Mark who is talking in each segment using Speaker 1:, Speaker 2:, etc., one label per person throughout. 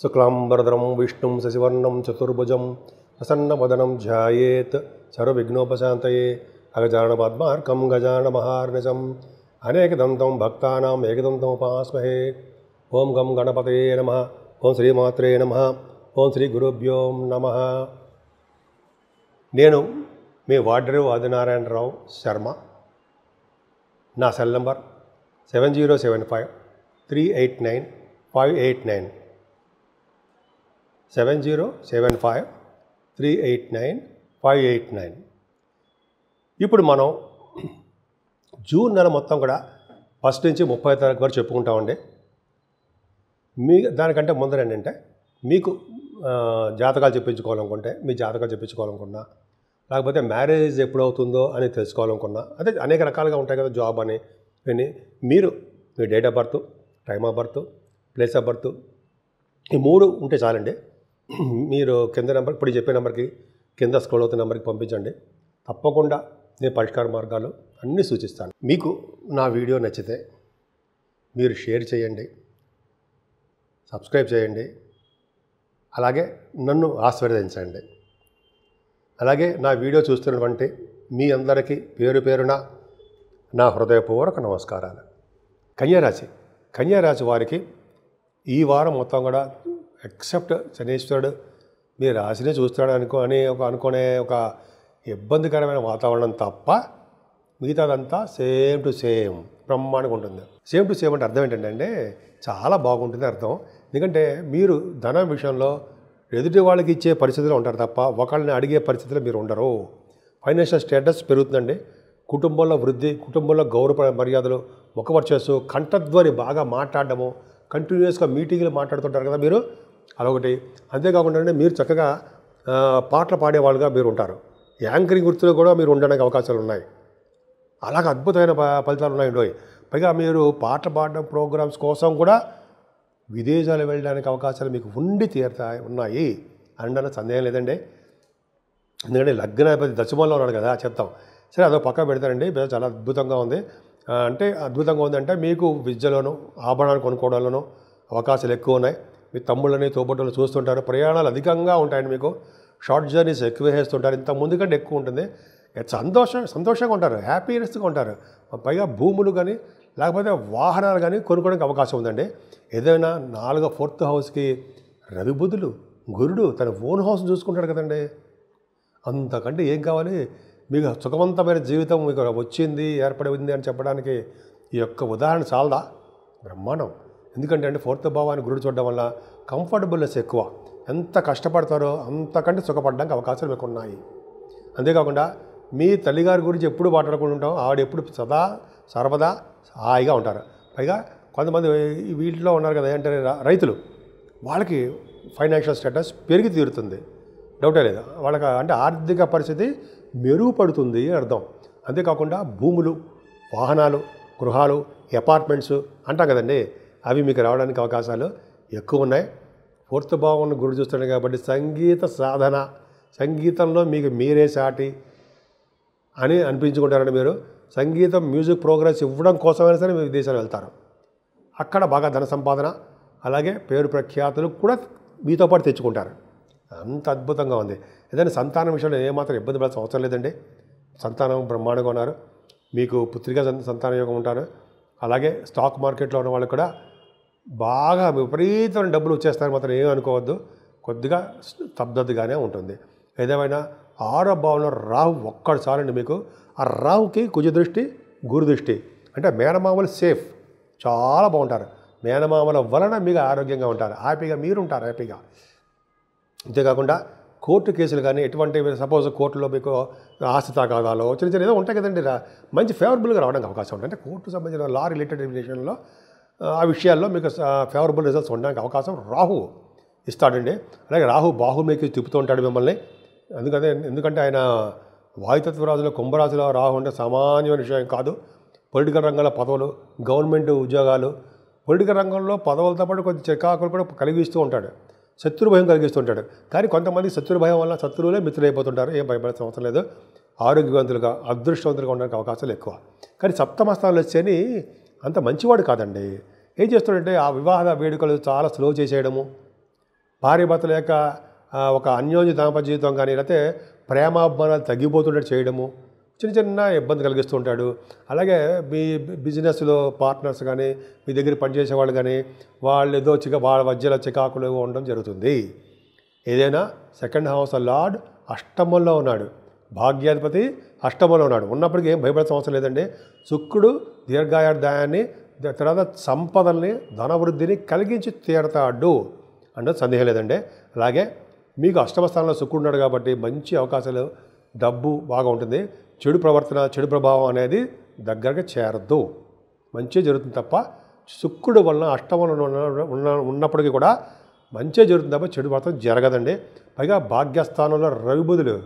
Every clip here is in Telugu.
Speaker 1: శుక్లాంబరధరం విష్ణుం శశివర్ణం చతుర్భుజం ప్రసన్నవదనం ధ్యాయేత్ సర్వవిఘ్నోపశాంతయే అగజానపద్మార్కం గజానమహార్నిశం అనేకదంతం భక్తానాం ఏకదంతం ఉపాస్మహే. ఓం గం గణపతయే నమః. ఓం శ్రీమాత్రే నమః. ఓం శ్రీ గురుభ్యో నమః. నేను మీ వాడ్రేవు ఆదినారాయణరావు శర్మ. నా సెల్ నంబర్ 7075389589 7075389589. ఇప్పుడు మనం జూన్ నెల మొత్తం కూడా ఫస్ట్ నుంచి 30వ తారీఖు వరకు చెప్పుకుంటామండి. దానికంటే ముందర ఏంటంటే మీకు జాతకాలు చెప్పించుకోవాలనుకుంటే మీ జాతకాలు చెప్పించుకోవాలనుకున్నా, లేకపోతే మ్యారేజ్ ఎప్పుడవుతుందో అని తెలుసుకోవాలనుకున్నా, అదే అనేక రకాలుగా ఉంటాయి కదా, జాబ్ అని ఇవన్నీ. మీరు మీ date of birth, time of birth, place of birth, ఈ 3 ఉంటే చాలండి. మీరు కింద నెంబర్, ఇప్పుడు చెప్పే నెంబర్కి కింద స్క్రోల్ అవుతున్న నెంబర్కి పంపించండి. తప్పకుండా నేను పరిష్కార మార్గాలు అన్నీ సూచిస్తాను. మీకు నా వీడియో నచ్చితే మీరు షేర్ చేయండి, సబ్స్క్రైబ్ చేయండి, అలాగే నన్ను ఆశీర్వదించండి. అలాగే నా వీడియో చూస్తున్నటువంటి మీ అందరికీ పేరు పేరున నా హృదయపూర్వక నమస్కారాలు. కన్యారాశి వారికి ఈ వారం మొత్తం కూడా ఎక్సెప్ట్ శనీశ్వరుడు మీ రాశినే చూస్తాడు అనుకునే ఒక ఇబ్బందికరమైన వాతావరణం తప్ప మిగతాదంతా సేమ్ టు సేమ్ బ్రహ్మాండంగా ఉంటుంది. సేమ్ టు సేమ్ అంటే అర్థం ఏంటంటే చాలా బాగుంటుంది అర్థం. ఎందుకంటే మీరు ధనం విషయంలో ఎదుటి వాళ్ళకి ఇచ్చే పరిస్థితిలో ఉంటారు తప్ప ఒకళ్ళని అడిగే పరిస్థితిలో మీరు ఉండరు. ఫైనాన్షియల్ స్టేటస్ పెరుగుతుందండి. కుటుంబంలో వృద్ధి, కుటుంబంలో గౌరవ మర్యాదలు, ముఖ వర్చస్సు, కంఠధ్వని బాగా మాట్లాడడము, కంటిన్యూస్గా మీటింగ్లు మాట్లాడుతుంటారు కదా మీరు, అదొకటి. అంతేకాకుండా మీరు చక్కగా పాటలు పాడేవాళ్ళుగా మీరు ఉంటారు. యాంకరింగ్ వృత్తిలో కూడా మీరు ఉండడానికి అవకాశాలు ఉన్నాయి. అలాగే అద్భుతమైన ఫలితాలు ఉన్నాయండి. పైగా మీరు పాటలు పాడడం ప్రోగ్రామ్స్ కోసం కూడా విదేశాలు వెళ్ళడానికి అవకాశాలు మీకు ఉండి ఉన్నాయి అనడానికి సందేహం లేదండి. ఎందుకంటే లగ్నాధిపతి దశమంలో ఉన్నాడు కదా, చెప్తాం. సరే, అదో పక్క పెడతానండి. చాలా అద్భుతంగా ఉంది. అద్భుతంగా ఉందంటే మీకు విద్యలోనూ ఆభరణాలు కొనుక్కోవడంలోనూ అవకాశాలు ఎక్కువ ఉన్నాయి. మీ తమ్ముళ్ళని తోబుట్టులు చూస్తుంటారు. ప్రయాణాలు అధికంగా ఉంటాయండి. మీకు షార్ట్ జర్నీస్ ఎక్కువ వేస్తుంటారు. ఇంత ముందు కంటే ఎక్కువ ఉంటుంది. సంతోషంగా ఉంటారు, హ్యాపీనెస్గా ఉంటారు. పైగా భూములు కానీ లేకపోతే వాహనాలు కానీ కొనుక్కోవడానికి అవకాశం ఉందండి. ఏదైనా 4వ హౌస్కి రవి బుధులు, గురుడు తన ఓన్ హౌస్ చూసుకుంటాడు కదండి. అంతకంటే ఏం కావాలి? మీకు సుఖవంతమైన జీవితం మీకు వచ్చింది, ఏర్పడింది అని చెప్పడానికి ఈ యొక్క ఉదాహరణ చాలదా? బ్రహ్మాండం. ఎందుకంటే 4వ భావాన్ని గురుడు చూడడం వల్ల కంఫర్టబుల్నెస్ ఎక్కువ. ఎంత కష్టపడతారో అంతకంటే సుఖపడడానికి అవకాశాలు మీకు ఉన్నాయి. అంతేకాకుండా మీ తల్లిగారి గురించి ఎప్పుడు మాట్లాడుకుంటూ ఉంటాం. ఆవిడ ఎప్పుడు సర్వదా హాయిగా ఉంటారు. పైగా కొంతమంది వీటిలో ఉన్నారు కదా, ఏంటంటే రైతులు, వాళ్ళకి ఫైనాన్షియల్ స్టేటస్ పెరిగి తీరుతుంది, డౌటే లేదు. వాళ్ళకి అంటే ఆర్థిక పరిస్థితి మెరుగుపడుతుంది అర్థం. అంతేకాకుండా భూములు, వాహనాలు, గృహాలు, అపార్ట్మెంట్స్ అంటాం కదండి, అవి మీకు రావడానికి అవకాశాలు ఎక్కువ ఉన్నాయి. 4వ భావం గురుడు చూస్తున్నాడు కాబట్టి సంగీత సాధన, సంగీతంలో మీకు మీరే సాటి అని అనిపించుకుంటారండి. మీరు సంగీతం మ్యూజిక్ ప్రోగ్రామ్స్ ఇవ్వడం కోసమైనా సరే మీరు విదేశాలు వెళ్తారు. అక్కడ బాగా ధన సంపాదన, అలాగే పేరు ప్రఖ్యాతులు కూడా మీతో పాటు తెచ్చుకుంటారు. అంత అద్భుతంగా ఉంది. ఏదైనా సంతానం విషయంలో ఏమాత్రం ఇబ్బంది పడాల్సిన అవసరం లేదండి. సంతానం బ్రహ్మాండంగా ఉన్నారు. మీకు పుత్రిక సంతాన యోగం ఉంటారు. అలాగే స్టాక్ మార్కెట్లో ఉన్న వాళ్ళకి కూడా బాగా విపరీతమైన డబ్బులు వచ్చేస్తారు. మాత్రం ఏమీ అనుకోవద్దు, కొద్దిగా స్తబ్దతగానే ఉంటుంది. ఏదేమైనా 6వ భావంలో రాహు ఒక్కడు చాలండి మీకు. ఆ రాహుకి కుజ దృష్టి, గురు దృష్టి, అంటే మేనమామలు సేఫ్, చాలా బాగుంటారు. మేనమామల వలన మీకు ఆరోగ్యంగా ఉంటారు, హ్యాపీగా మీరు ఉంటారు హ్యాపీగా. అంతేకాకుండా కోర్టు కేసులు కానీ ఎటువంటి, సపోజ్ కోర్టులో మీకు ఆస్తి తగాదాలు చిన్న ఏదో ఉంటాయి కదండి, మంచి ఫేవరబుల్గా రావడానికి అవకాశం ఉంటుంది. అంటే కోర్టు సంబంధించిన లా రిలేటెడ్ విషయంలో ఆ విషయాల్లో మీకు ఫేవరబుల్ రిజల్ట్స్ ఉండడానికి అవకాశం రాహు ఇస్తాడండి. అలాగే రాహు బాహుమేకి తిప్పుతూ ఉంటాడు మిమ్మల్ని. ఎందుకంటే ఆయన వాయుతత్వరాజులో కుంభరాశిలో రాహు అంటే సామాన్యమైన విషయం కాదు. పొలిటికల్ రంగంలో పదవులు, గవర్నమెంట్ ఉద్యోగాలు, పొలిటికల్ రంగంలో పదవులతో పాటు కొంచెం చికాకులు కూడా కలిగిస్తూ ఉంటాడు, శత్రు భయం కలిగిస్తూ ఉంటాడు. కానీ కొంతమంది శత్రు భయం వల్ల శత్రువులే మిత్రులైపోతుంటారు. ఏం భయపడాల్సిన అవసరం లేదు. ఆరోగ్యవంతులుగా, అదృష్టవంతులుగా ఉండడానికి అవకాశాలు ఎక్కువ. కానీ సప్తమ స్థానంలో వచ్చేని అంత మంచివాడు కాదండి. ఏం చేస్తాడంటే ఆ వివాహ వేడుకలు చాలా స్లో చేసేయడము, భార్యాభర్తల యొక్క ఒక అన్యోన్య దాంపత్య జీవితం కానీ లేకపోతే ప్రేమాభిమానాలు తగ్గిపోతుండేట్టు చేయడము, చిన్న చిన్న ఇబ్బంది కలిగిస్తూ ఉంటాడు. అలాగే మీ బిజినెస్లో పార్ట్నర్స్ కానీ మీ దగ్గర పనిచేసే వాళ్ళు కానీ వాళ్ళు ఏదో వాళ్ళ మధ్యలో చికాకులు ఉండడం జరుగుతుంది. ఏదైనా సెకండ్ హౌస్ లార్డ్ అష్టమంలో ఉన్నాడు, భాగ్యాధిపతి అష్టమంలో ఉన్నాడు. ఉన్నప్పటికీ ఏం భయపడాల్సిన అవసరం లేదండి. శుక్రుడు దీర్ఘాయుర్దాయాన్ని తర్వాత సంపదల్ని ధనవృద్ధిని కలిగించి తీరతాడు అంటే సందేహం లేదండి. అలాగే మీకు అష్టమ స్థానంలో శుక్రుడు ఉన్నాడు కాబట్టి మంచి అవకాశాలు, డబ్బు బాగా ఉంటుంది. చెడు ప్రవర్తన చెడు ప్రభావం అనేది దగ్గరగా చేరద్దు, మంచి జరుగుతుంది తప్ప శుక్రుడు వలన అష్టమంలో ఉన్నప్పటికీ కూడా మంచి జరుగుతుంది తప్ప చెడు ప్రవర్తన జరగదండి. పైగా భాగ్యస్థానంలో రవిబుధులు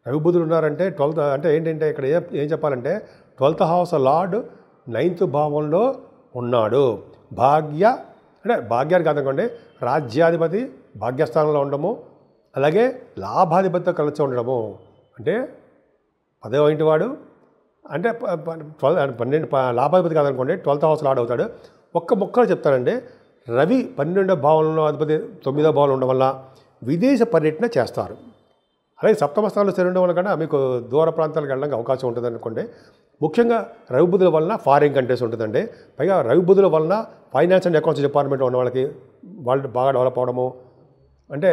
Speaker 1: రవిబుధులు ఉన్నారంటే 12th అంటే ఏంటంటే ఇక్కడ ఏం చెప్పాలంటే 12th హౌస్ లార్డ్ 9th భావంలో ఉన్నాడు. అంటే భాగ్యాన్ని కాదనుకోండి, రాజ్యాధిపతి భాగ్యస్థానంలో ఉండడము, అలాగే లాభాధిపతితో కలిసి ఉండడము. అంటే 10వ ఇంటి వాడు అంటే 12 లాభాధిపతి కాదనుకోండి, 12th హౌస్ లార్డ్ అవుతాడు. ఒక్క ముక్కలు చెప్తానండి. రవి 12వ భావంలో అధిపతి 9వ భావంలో ఉండడం వల్ల విదేశ పర్యటన చేస్తారు. అలాగే సప్తమ స్థానంలో శని ఉండడం వల్ల కన్నా మీకు దూర ప్రాంతాలకు వెళ్ళడానికి అవకాశం ఉంటుంది అనుకోండి. ముఖ్యంగా రవిబుధుల వలన ఫారిన్ కంట్రీస్ ఉంటుందండి. పైగా రవిబుధుల వలన ఫైనాన్స్ అండ్ అకౌంట్స్ డిపార్ట్మెంట్లో ఉన్న వాళ్ళకి వాళ్ళు బాగా డెవలప్ అవడము, అంటే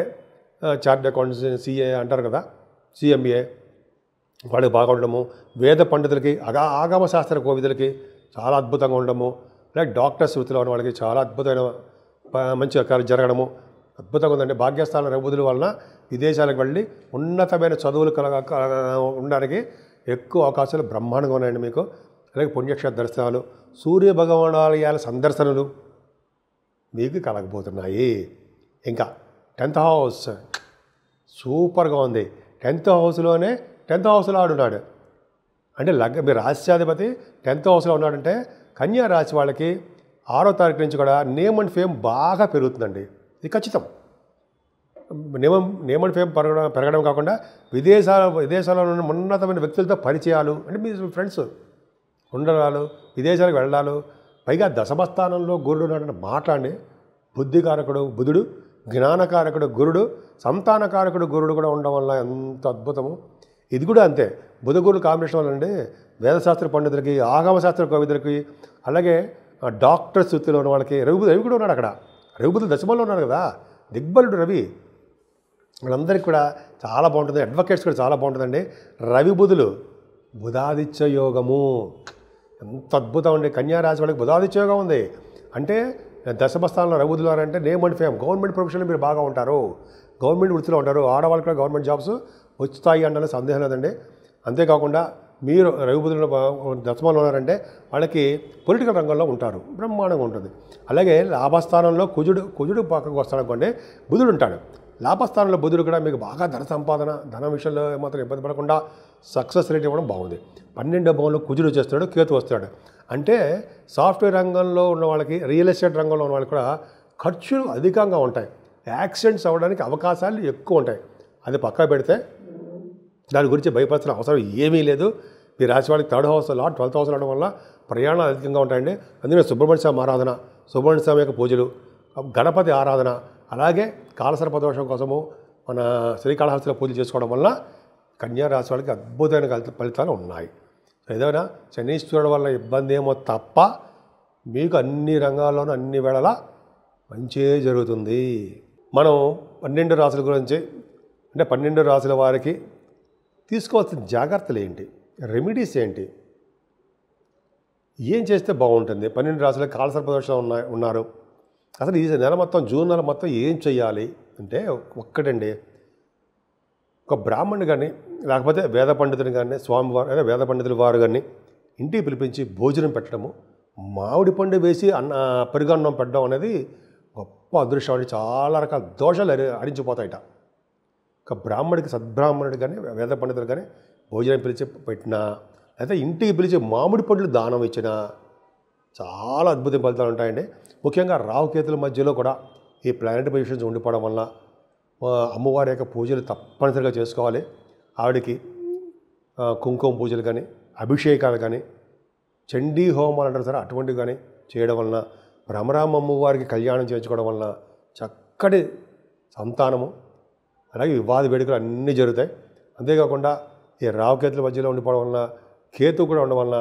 Speaker 1: చార్టెడ్ అకౌంట్స్ సిఏ అంటారు కదా, సిఎంఏ వాళ్ళకి బాగా ఉండడము, వేద పండితులకి ఆగమ శాస్త్ర కోవిదులకి చాలా అద్భుతంగా ఉండడము, అలాగే డాక్టర్స్ వృత్తిలో ఉన్న వాళ్ళకి చాలా అద్భుతమైన మంచి కార్యం జరగడము అద్భుతంగా ఉందండి. భాగ్యస్థానం రవిబుధుల వలన విదేశాలకు వెళ్ళి ఉన్నతమైన చదువులు ఉండడానికి ఎక్కువ అవకాశాలు బ్రహ్మాండంగా ఉన్నాయండి మీకు. అలాగే పుణ్యక్షేత్ర దర్శనాలు, సూర్య భగవానాలయాల సందర్శనలు మీకు కలగబోతున్నాయి. ఇంకా 10th హౌస్ సూపర్గా ఉంది. 10th హౌస్లోనే 10th హౌస్లో ఆడున్నాడు అంటే మీ రాశ్యాధిపతి 10th హౌస్లో ఉన్నాడంటే కన్యా రాశి వాళ్ళకి 6వ తారీఖు నుంచి కూడా నేమ్ అండ్ ఫేమ్ బాగా పెరుగుతుందండి. ఇది ఖచ్చితం. నేమ్ అండ్ ఫేమ్ పెరగడం కాకుండా విదేశాల్లో ఉన్న ఉన్నతమైన వ్యక్తులతో పరిచయాలు, అంటే మీ ఫ్రెండ్స్ ఉండడాలు, విదేశాలకు వెళ్ళడాలు, పైగా దశమస్థానంలో గురుడు ఉన్నాడంటే మాట్లాడి బుద్ధికారకుడు బుధుడు, జ్ఞానకారకుడు గురుడు, సంతానకారకుడు గురుడు కూడా ఉండడం వల్ల ఎంత అద్భుతము. ఇది కూడా అంతే. బుధ గురుడు కాంబినేషన్ వల్ల అండి వేదశాస్త్ర పండితులకి, ఆగమశాస్త్ర కవితులకి, అలాగే డాక్టర్స్ వృత్తిలో ఉన్న వాళ్ళకి రవి కూడా ఉన్నాడు అక్కడ. రవిబుధులు దశమంలో ఉన్నాడు కదా, దిగ్బలుడు రవి. వాళ్ళందరికీ కూడా చాలా బాగుంటుంది. అడ్వకేట్స్ కూడా చాలా బాగుంటుందండి. రవిబుధులు బుధాదిత్య యోగము ఎంత అద్భుతం అండి. కన్యారాశి వాళ్ళకి బుధాదిత్య యోగం ఉంది అంటే దశమస్థానంలో రవిబుధులు అంటే నేమ్ అండ్ ఫేమ్, గవర్నమెంట్ ప్రొఫెషన్లో మీరు బాగా ఉంటారు, గవర్నమెంట్ వృత్తిలో ఉంటారు. ఆడవాళ్ళు కూడా గవర్నమెంట్ జాబ్స్ వచ్చుతాయి అంటే సందేహం లేదండి. అంతేకాకుండా మీరు రవిబుధులు దశమంలో ఉన్నారంటే వాళ్ళకి పొలిటికల్ రంగంలో ఉంటారు, బ్రహ్మాండంగా ఉంటుంది. అలాగే లాభస్థానంలో కుజుడు పక్కకు వస్తాడనుకోండి, బుధుడు ఉంటాడు. లాభస్థానంలో బుధుడు కూడా మీకు బాగా ధన సంపాదన, ధన విషయంలో మాత్రం ఇబ్బంది పడకుండా సక్సెస్ రేట్ ఇవ్వడం బాగుంది. 12వ భావంలో కుజుడు చేస్తాడు, కేతు వస్తాడు. అంటే సాఫ్ట్వేర్ రంగంలో ఉన్న వాళ్ళకి, రియల్ ఎస్టేట్ రంగంలో ఉన్న వాళ్ళకి కూడా ఖర్చులు అధికంగా ఉంటాయి, యాక్సిడెంట్స్ అవ్వడానికి అవకాశాలు ఎక్కువ ఉంటాయి. అది పక్కా పెడితే దాని గురించి భయపడాల్సిన అవసరం ఏమీ లేదు. మీ రాశి వాళ్ళకి 3rd house lord 12th house అవడం వల్ల ప్రయాణాలు అధికంగా ఉంటాయండి. అందుకని సుబ్రహ్మణ్య స్వామి ఆరాధన, సుబ్రహ్మణ్య స్వామి యొక్క పూజలు, గణపతి ఆరాధన, అలాగే కాలసర్ప దోషం కోసము మన శ్రీకాళహస్తిలో పూజలు చేసుకోవడం వల్ల కన్యా రాశి వాళ్ళకి అద్భుతమైన ఫలితాలు ఉన్నాయి. ఏదైనా శనీశ్వరుడు వల్ల ఇబ్బంది ఏమో తప్ప మీకు అన్ని రంగాల్లోనూ అన్ని వేళలా మంచే జరుగుతుంది. మనం 12 రాశుల గురించి, అంటే 12 రాశుల వారికి తీసుకోవాల్సిన జాగ్రత్తలు ఏంటి, రెమెడీస్ ఏంటి, ఏం చేస్తే బాగుంటుంది, 12 రాశుల కాలసర్ప దోషం ఉన్నారు, అసలు ఈ నెల మొత్తం జూన్ నెల మొత్తం ఏం చేయాలి అంటే ఒక్కటండి. ఒక బ్రాహ్మణుడు కానీ లేకపోతే వేద పండితుని కానీ, స్వామివారు అదే వేద పండితుల వారు కానీ ఇంటికి పిలిపించి భోజనం పెట్టడము, మామిడి పండు వేసి పెరుగన్నం పెట్టడం అనేది గొప్ప అదృష్టం అండి. చాలా రకాల దోషాలు అరించిపోతాయట. ఒక బ్రాహ్మడికి, సద్బ్రాహ్మణుడు కానీ వేద పండితులు కానీ భోజనం పిలిచి పెట్టినా, అయితే ఇంటికి పిలిచి మామిడి పండ్లు దానం ఇచ్చినా చాలా అద్భుత ఫలితాలు ఉంటాయండి. ముఖ్యంగా రాహుకేతుల మధ్యలో కూడా ఈ ప్లానెట్ పొజిషన్స్ ఉండిపోవడం వల్ల అమ్మవారి యొక్క పూజలు తప్పనిసరిగా చేసుకోవాలి. ఆవిడకి కుంకుమ పూజలు కానీ, అభిషేకాలు కానీ, చండీ హోమాలు అంటారు సరే, అటువంటివి కానీ చేయడం వలన భ్రమరామ అమ్మవారికి కళ్యాణం చేయించుకోవడం వలన చక్కటి సంతానము, అలాగే వివాద వేడుకలు అన్నీ జరుగుతాయి. అంతేకాకుండా ఈ రావుకేతుల మధ్యలో ఉండిపోవడం వలన, కేతు కూడా ఉండడం వలన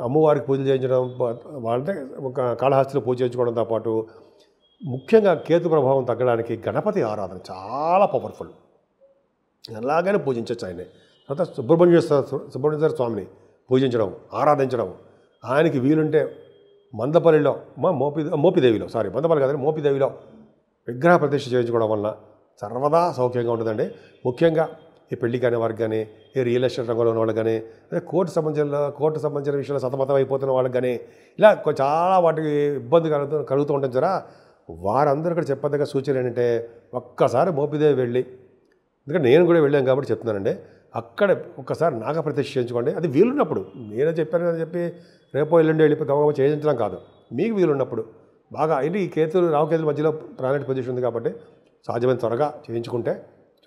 Speaker 1: అమ్మవారికి పూజలు చేయించడం, అంటే ఒక కాళహస్తిలో పూజ చేయించుకోవడంతో పాటు ముఖ్యంగా కేతు ప్రభావం తగ్గడానికి గణపతి ఆరాధన చాలా పవర్ఫుల్. ఎలాగైనా పూజించవచ్చు ఆయన్ని. తర్వాత సుబ్రహ్మణ్యేశ్వర స్వామిని పూజించడం, ఆరాధించడం. ఆయనకి వీలుంటే మందపల్లిలో మోపిదేవిలో మందపల్లి కాదని మోపిదేవిలో విగ్రహ ప్రతిష్ఠ చేయించుకోవడం వలన సర్వదా సౌఖ్యంగా ఉంటుందండి. ముఖ్యంగా ఈ పెళ్లి కాని వారికి కానీ, ఈ రియల్ ఎస్టేట్ రంగంలో ఉన్న వాళ్ళకి కానీ, అదే కోర్టు సంబంధించిన విషయంలో సతమతం అయిపోతున్న వాళ్ళకి కానీ, ఇలా చాలా వాటికి ఇబ్బంది కలుగుతూ ఉంటుంది జరా. వారందరూ కూడా చెప్పదగ్గ సూచన ఏంటంటే ఒక్కసారి మోపిదేవి వెళ్ళి, ఎందుకంటే నేను కూడా వెళ్ళాను కాబట్టి చెప్తున్నానండి, అక్కడ ఒక్కసారి నాగప్రతిష్ఠ చేయించుకోండి. అది వీలున్నప్పుడు, నేనే చెప్పాను అని చెప్పి రేపో ఎల్లుండి వెళ్ళిపోయి గమగమ చేయించడం కాదు, మీకు వీలున్నప్పుడు బాగా ఇది ఈ రావుకేతుల మధ్యలో ప్లానెట్ పొజిషన్ ఉంది కాబట్టి సాధ్యమైన త్వరగా చేయించుకుంటే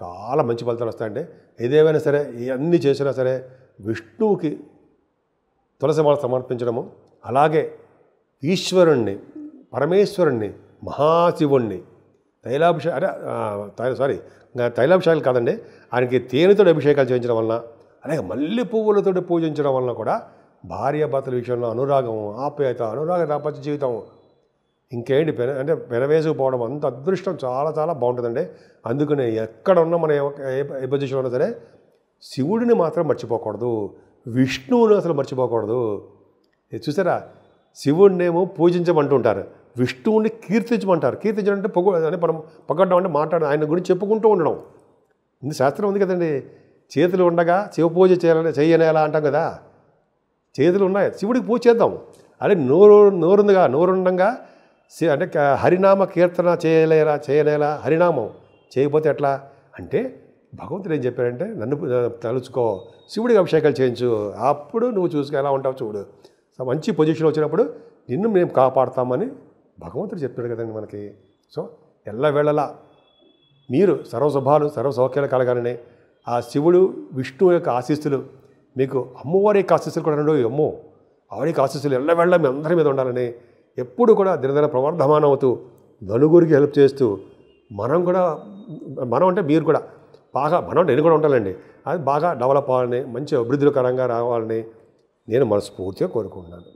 Speaker 1: చాలా మంచి ఫలితాలు వస్తాయండి. ఏదేమైనా సరే, ఇవన్నీ చేసినా సరే విష్ణువుకి తులసి మాల సమర్పించడము, అలాగే ఈశ్వరుణ్ణి, పరమేశ్వరుణ్ణి, మహాశివుణ్ణి తైలాభిషేకాలు కాదండి, ఆయనకి తేనెతో అభిషేకాలు చేయించడం వలన, అలాగే మల్లె పువ్వులతో పూజించడం వలన కూడా భార్యాభర్తల విషయంలో అనురాగం, ఆప్యాయత, అనురాగ దాంపత్య జీవితం ఇంకేంటి అంటే పెనవేసుకుపోవడం అంత అదృష్టం చాలా చాలా బాగుంటుందండి. అందుకనే ఎక్కడ ఉన్నా మన ఏ పొజిషన్లో ఉన్నా సరే శివుడిని మాత్రం మర్చిపోకూడదు, విష్ణువుని అసలు మర్చిపోకూడదు. చూసారా, శివుడినేమో పూజించమంటుంటారు, విష్ణువుని కీర్తించమంటారు. కీర్తించడం అంటే మనం పొగడ్డం అంటే మాట్లాడడం, ఆయన గురించి చెప్పుకుంటూ ఉండడం. ఇందు శాస్త్రం ఉంది కదండి, చేతులు ఉండగా శివ పూజ చేయనేలా అంటాం కదా. చేతులు ఉన్నాయి, శివుడికి పూజ చేద్దాం. అదే నోరుండగా అంటే హరినామ కీర్తన చేయనేలా, హరినామం చేయకపోతే ఎట్లా అంటే భగవంతుడు ఏం చెప్పాడంటే, నన్ను తలుచుకో, శివుడికి అభిషేకాలు చేయించు, అప్పుడు నువ్వు చూసుకు ఎలా ఉంటావు చూడు, మంచి పొజిషన్ వచ్చినప్పుడు నిన్ను మేము కాపాడుతామని భగవంతుడు చెప్తాడు కదండి మనకి. సో ఎల్లవేళలా మీరు సర్వశుభాలు సర్వసౌఖ్యాలు కలగాలని ఆ శివుడు విష్ణువు యొక్క ఆశీస్సులు, మీకు అమ్మవారి యొక్క ఆశీస్సులు కూడా రెండు, అమ్మో ఆవిడ యొక్క ఆశీస్సులు ఎల్లవేళ మీ అందరి మీద ఉండాలని, ఎప్పుడు కూడా దినదిన ప్రవర్ధమానం అవుతూ నలుగురికి హెల్ప్ చేస్తూ, మనం అంటే మీరు కూడా బాగా, మనం అంటే నేను కూడా ఉండాలండి, అది బాగా డెవలప్ అవ్వాలని, మంచి అభివృద్ధికరంగా రావాలని నేను మనస్ఫూర్తిగా కోరుకుంటున్నాను.